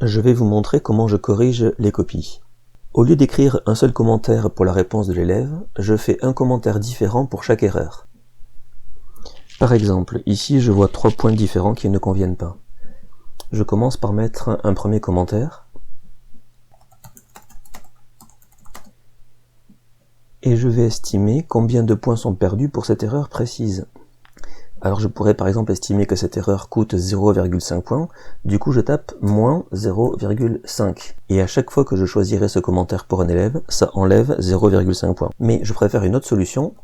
Je vais vous montrer comment je corrige les copies. Au lieu d'écrire un seul commentaire pour la réponse de l'élève, je fais un commentaire différent pour chaque erreur. Par exemple, ici je vois 3 points différents qui ne conviennent pas. Je commence par mettre un premier commentaire. Et je vais estimer combien de points sont perdus pour cette erreur précise. Alors je pourrais par exemple estimer que cette erreur coûte 0,5 points, du coup je tape moins 0,5. Et à chaque fois que je choisirai ce commentaire pour un élève, ça enlève 0,5 points. Mais je préfère une autre solution.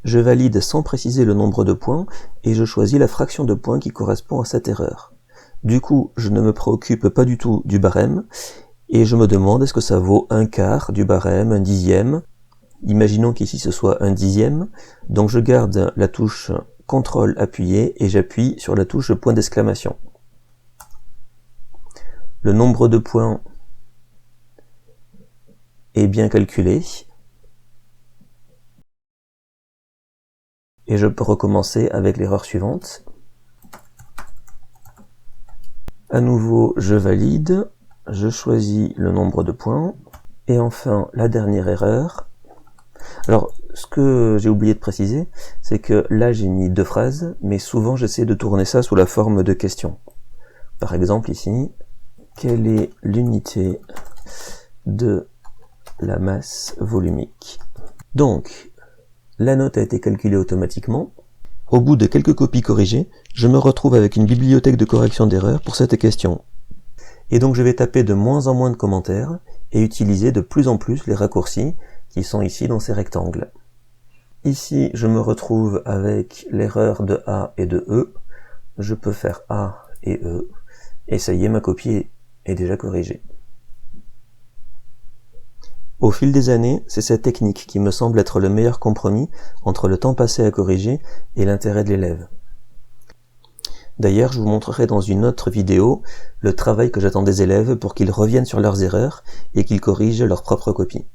Je valide sans préciser le nombre de points, et je choisis la fraction de points qui correspond à cette erreur. Du coup, je ne me préoccupe pas du tout du barème, et je me demande est-ce que ça vaut un quart du barème, un dixième. Imaginons qu'ici ce soit un dixième, donc je garde la touche CTRL appuyé et j'appuie sur la touche point d'exclamation. Le nombre de points est bien calculé. Et je peux recommencer avec l'erreur suivante. À nouveau, je valide, je choisis le nombre de points, et enfin la dernière erreur. Alors, ce que j'ai oublié de préciser, c'est que là j'ai mis 2 phrases, mais souvent j'essaie de tourner ça sous la forme de questions. Par exemple ici, quelle est l'unité de la masse volumique? Donc, la note a été calculée automatiquement. Au bout de quelques copies corrigées, je me retrouve avec une bibliothèque de correction d'erreurs pour cette question. Et donc je vais taper de moins en moins de commentaires et utiliser de plus en plus les raccourcis qui sont ici dans ces rectangles. Ici, je me retrouve avec l'erreur de A et de E. Je peux faire A et E. Et ça y est, ma copie est déjà corrigée. Au fil des années, c'est cette technique qui me semble être le meilleur compromis entre le temps passé à corriger et l'intérêt de l'élève. D'ailleurs, je vous montrerai dans une autre vidéo le travail que j'attends des élèves pour qu'ils reviennent sur leurs erreurs et qu'ils corrigent leur propre copie.